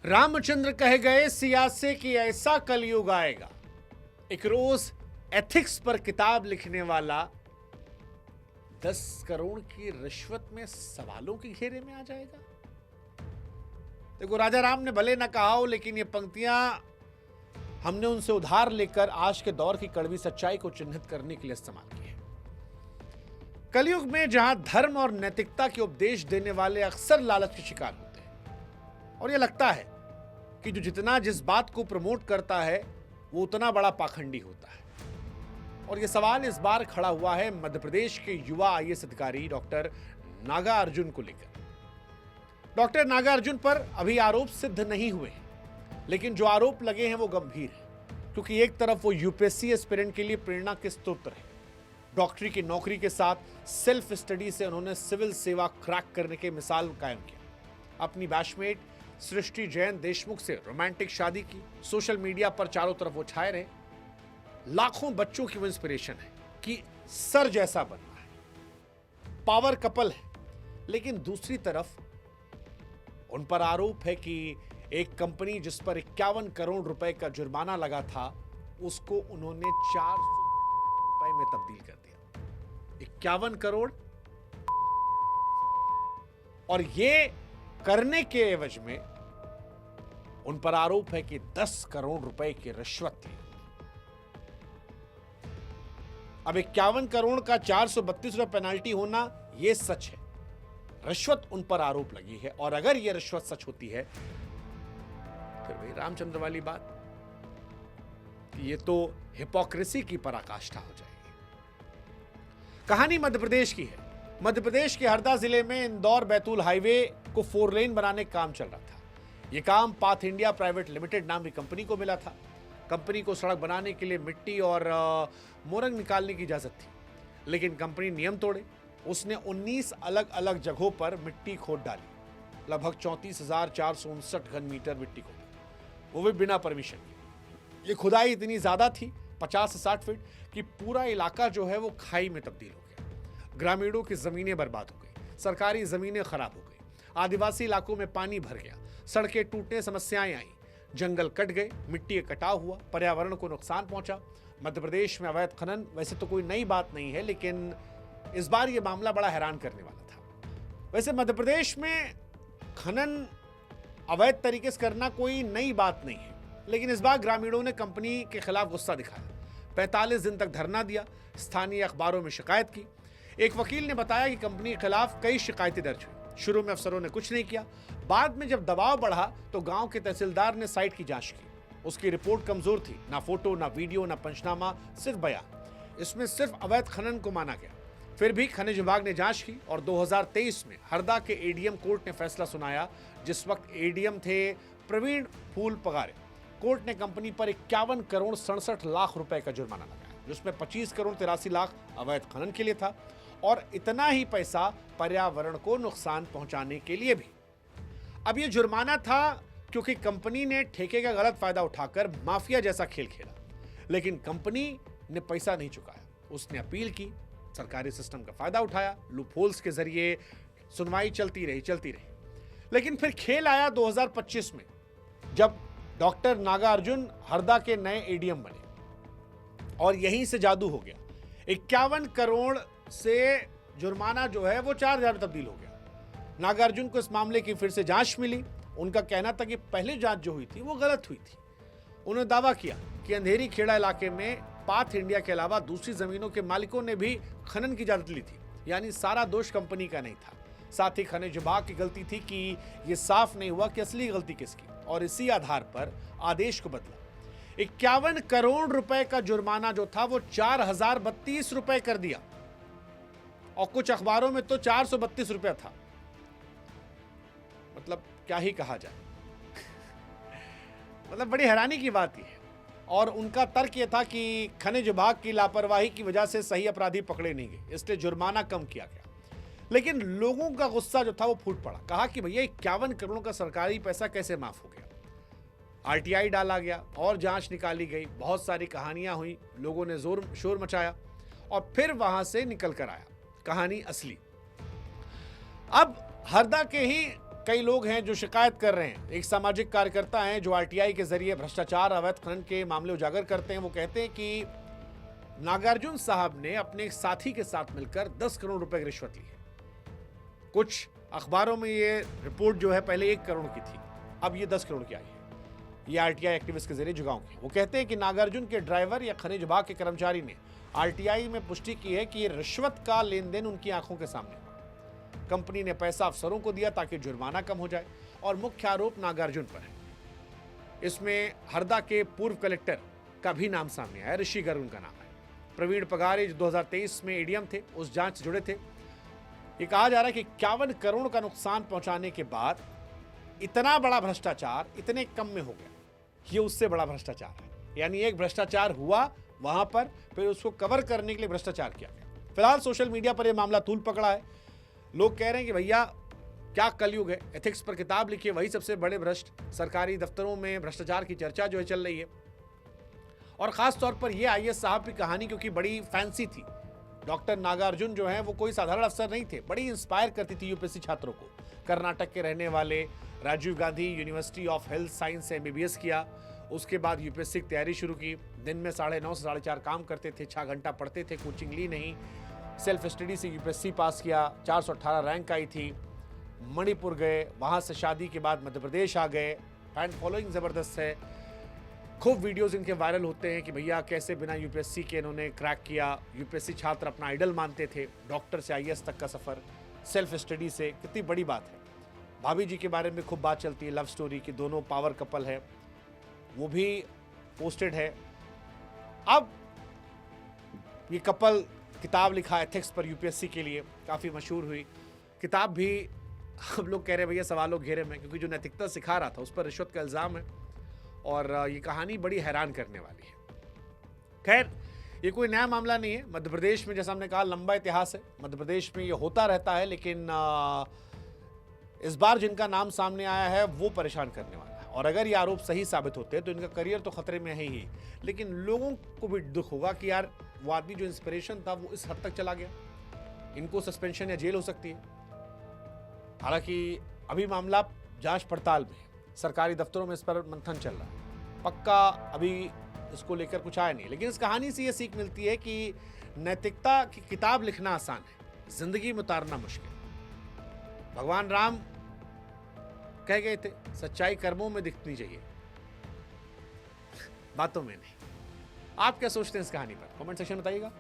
रामचंद्र कह गए सियासे की ऐसा कलयुग आएगा। एक रोज एथिक्स पर किताब लिखने वाला 10 करोड़ की रिश्वत में सवालों के घेरे में आ जाएगा। देखो, राजा राम ने भले ना कहा हो, लेकिन ये पंक्तियां हमने उनसे उधार लेकर आज के दौर की कड़वी सच्चाई को चिन्हित करने के लिए इस्तेमाल की है। कलयुग में जहां धर्म और नैतिकता के उपदेश देने वाले अक्सर लालच के शिकार होते हैं और यह लगता है कि जो जितना जिस बात को प्रमोट करता है वो उतना बड़ा पाखंडी होता है। और यह सवाल इस बार खड़ा हुआ है मध्य प्रदेश के युवा आईएएस अधिकारी डॉक्टर नागार्जुन को लेकर। डॉक्टर नागार्जुन पर अभी आरोप सिद्ध नहीं हुए हैं, लेकिन जो आरोप लगे हैं वो गंभीर है, क्योंकि एक तरफ वो यूपीएससी एस्पिरेंट के लिए प्रेरणा के स्रोत रहे। डॉक्टरी की नौकरी के साथ सेल्फ स्टडी से उन्होंने सिविल सेवा क्रैक करने के मिसाल कायम किया। अपनी बैचमेट सृष्टि जैन देशमुख से रोमांटिक शादी की, सोशल मीडिया पर चारों तरफ वो छाए रहे। लाखों बच्चों की वो इंस्पिरेशन है कि सर जैसा बनना है। पावर कपल है, लेकिन दूसरी तरफ उन पर आरोप है कि एक कंपनी जिस पर 51 करोड़ रुपए का जुर्माना लगा था, उसको उन्होंने 400 रुपए में तब्दील कर दिया। 51 करोड़, और ये करने के एवज में उन पर आरोप है कि 10 करोड़ रुपए की रिश्वत थी। अब 51 करोड़ का 432 रुपए पेनाल्टी होना यह सच है। रिश्वत उन पर आरोप लगी है, और अगर यह रिश्वत सच होती है फिर वही रामचंद्र वाली बात कि ये तो हिपोक्रेसी की पराकाष्ठा हो जाएगी। कहानी मध्य प्रदेश की है। मध्य प्रदेश के हरदा जिले में इंदौर बैतूल हाईवे को 4 लेन बनाने का काम चल रहा था। यह काम पाथ इंडिया प्राइवेट लिमिटेड नाम की कंपनी को मिला था। कंपनी को सड़क बनाने के लिए मिट्टी और मोरंग निकालने की इजाजत थी, लेकिन कंपनी नियम तोड़े। उसने 19 अलग अलग जगहों पर मिट्टी खोद डाली। लगभग 34,459 घन मीटर मिट्टी खोदी, वो भी बिना परमिशन के। ये खुदाई इतनी ज्यादा थी, 50 से 60 फीट, कि पूरा इलाका जो है वो खाई में तब्दील हो गया। ग्रामीणों की जमीनें बर्बाद हो गई, सरकारी जमीनें खराब हो गई, आदिवासी इलाकों में पानी भर गया, सड़कें टूटने, समस्याएं आई, जंगल कट गए, मिट्टी का कटाव हुआ, पर्यावरण को नुकसान पहुंचा। मध्य प्रदेश में अवैध खनन वैसे तो कोई नई बात नहीं है, लेकिन इस बार यह मामला बड़ा हैरान करने वाला था। वैसे मध्य प्रदेश में खनन अवैध तरीके से करना कोई नई बात नहीं है, लेकिन इस बार ग्रामीणों ने कंपनी के खिलाफ गुस्सा दिखाया। 45 दिन तक धरना दिया, स्थानीय अखबारों में शिकायत की। एक वकील ने बताया कि कंपनी के खिलाफ कई शिकायतें दर्ज हुई। शुरू में अफसरों ने कुछ नहीं किया, बाद में जब दबाव बढ़ा तो गांव के तहसीलदार ने साइट की जांच की। उसकी रिपोर्ट कमजोर थी, ना फोटो, ना वीडियो, ना पंचनामा, सिर्फ बयान। इसमें सिर्फ अवैध खनन को माना गया। फिर भी खनिज विभाग ने जांच की और 2023 में हरदा के एडीएम कोर्ट ने फैसला सुनाया। जिस वक्त एडीएम थे प्रवीण फूल पगारे। कोर्ट ने कंपनी पर 51 करोड़ 67 लाख रुपए का जुर्माना लगाया, जिसमें 25 करोड़ 83 लाख अवैध खनन के लिए था, और इतना ही पैसा पर्यावरण को नुकसान पहुंचाने के लिए भी। अब यह जुर्माना था क्योंकि कंपनी ने ठेके का गलत फायदा उठाकर माफिया जैसा खेल खेला, लेकिन कंपनी ने पैसा नहीं चुकाया। उसने अपील की, सरकारी सिस्टम का फायदा उठाया, लूपहोल्स के जरिए सुनवाई चलती रही। लेकिन फिर खेल आया 2025 में, जब डॉक्टर नागार्जुन हरदा के नए एडीएम बने, और यहीं से जादू हो गया। 51 करोड़ से जुर्माना जो है वो 4,000 में तब्दील हो गया। नागार्जुन को इस मामले की फिर से जांच मिली। उनका कहना था कि पहली जांच जो हुई थी वो गलत हुई थी। उन्होंने दावा किया कि अंधेरी खेड़ा इलाके में पाथ इंडिया के अलावा दूसरी जमीनों के मालिकों ने भी खनन की इजाजत ली थी, यानी सारा दोष कंपनी का नहीं था। साथ ही खनिज विभाग की गलती थी कि यह साफ नहीं हुआ कि असली गलती किसकी, और इसी आधार पर आदेश को बदला। 51 करोड़ रुपए का जुर्माना जो था वो 4,032 रुपए कर दिया, और कुछ अखबारों में तो 432 रुपया था। मतलब क्या ही कहा जाए। मतलब बड़ी हैरानी की बात यह है। और उनका तर्क यह था कि खनिज विभाग की लापरवाही की वजह से सही अपराधी पकड़े नहीं गए, इसलिए जुर्माना कम किया गया। लेकिन लोगों का गुस्सा जो था वो फूट पड़ा। कहा कि भैया 51 करोड़ का सरकारी पैसा कैसे माफ हो गया। आरटीआई डाला गया और जांच निकाली गई, बहुत सारी कहानियां हुई, लोगों ने जोर शोर मचाया, और फिर वहां से निकल कर आया कहानी असली। अब हरदा के ही कई लोग हैं जो शिकायत कर रहे हैं। एक सामाजिक कार्यकर्ता हैं जो आरटीआई के जरिए भ्रष्टाचार, अवैध खनन के मामले उजागर करते हैं। वो कहते हैं कि नागार्जुन साहब ने अपने एक साथी के साथ मिलकर 10 करोड़ रुपए की रिश्वत ली है। कुछ अखबारों में ये रिपोर्ट जो है पहले 1 करोड़ की थी, अब ये 10 करोड़ की आई है। ये आरटीआई एक्टिविस्ट के जरिए जुगाव की। वो कहते हैं कि नागार्जुन के ड्राइवर या खनिज विभाग के कर्मचारी ने आरटीआई में पुष्टि की है कि ये रिश्वत का लेन देन उनकी आंखों के सामने हुआ। कंपनी ने पैसा अफसरों को दिया ताकि जुर्माना कम हो जाए और मुख्य आरोप नागार्जुन पर है। इसमें हरदा के पूर्व कलेक्टर का भी नाम सामने आया, ऋषि गर्ग उनका नाम है। प्रवीण पगारे जो 2023 में एडीएम थे, उस जांच से जुड़े थे। ये कहा जा रहा है कि 51 करोड़ का नुकसान पहुंचाने के बाद इतना बड़ा भ्रष्टाचार इतने कम में हो गया, ये उससे बड़ा भ्रष्टाचार है। यानी एक भ्रष्टाचार हुआ वहां पर, फिर उसको कवर करने के लिए भ्रष्टाचार किया गया। फिलहाल सोशल मीडिया पर यह मामला तूल पकड़ा है। लोग कह रहे हैं कि भैया क्या कलयुग है, एथिक्स पर किताब लिखिए, वही सबसे बड़े भ्रष्ट। सरकारी दफ्तरों में भ्रष्टाचार की चर्चा जो है चल रही है, और खास तौर पर यह आईएएस साहब की कहानी क्योंकि बड़ी फैंसी थी। डॉक्टर नागार्जुन जो है वो कोई साधारण अफसर नहीं थे, बड़ी इंस्पायर करती थी यूपीएससी छात्रों को। कर्नाटक के रहने वाले, Rajiv Gandhi University of Health Science से एमबीबीएस किया, उसके बाद यूपीएससी की तैयारी शुरू की। दिन में 9:30 से 4:30 काम करते थे, 6 घंटा पढ़ते थे, कोचिंग ली नहीं, सेल्फ स्टडी से यूपीएससी पास किया, 418 रैंक आई थी। मणिपुर गए, वहाँ से शादी के बाद मध्य प्रदेश आ गए। फैन फॉलोइंग ज़बरदस्त है, खूब वीडियोस इनके वायरल होते हैं कि भैया कैसे बिना यूपीएससी के इन्होंने क्रैक किया। यूपीएससी छात्र अपना आइडल मानते थे, डॉक्टर से आईएएस तक का सफ़र सेल्फ स्टडी से, कितनी बड़ी बात है। भाभी जी के बारे में खूब बात चलती है, लव स्टोरी की, दोनों पावर कपल है, वो भी पोस्टेड है। अब ये कपल किताब लिखा एथिक्स पर यूपीएससी के लिए, काफ़ी मशहूर हुई किताब भी। अब लोग कह रहे हैं भैया सवालों घेरे में, क्योंकि जो नैतिकता सिखा रहा था उस पर रिश्वत का इल्ज़ाम है, और ये कहानी बड़ी हैरान करने वाली है। खैर, ये कोई नया मामला नहीं है। मध्य प्रदेश में जैसा हमने कहा लंबा इतिहास है, मध्य प्रदेश में ये होता रहता है, लेकिन इस बार जिनका नाम सामने आया है वो परेशान करने वाला है। और अगर ये आरोप सही साबित होते हैं तो इनका करियर तो खतरे में है ही, लेकिन लोगों को भी दुख होगा कि यार वो आदमी जो इंस्पिरेशन था वो इस हद तक चला गया। इनको सस्पेंशन या जेल हो सकती है। हालांकि अभी मामला जांच पड़ताल में है, सरकारी दफ्तरों में इस पर मंथन चल रहा है, पक्का अभी इसको लेकर कुछ आया नहीं। लेकिन इस कहानी से ये सीख मिलती है कि नैतिकता की किताब लिखना आसान है, जिंदगी में उतारना मुश्किल। भगवान राम कह गए थे सच्चाई कर्मों में दिखनी चाहिए, बातों में नहीं। आप क्या सोचते हैं इस कहानी पर? कमेंट सेक्शन में बताइएगा।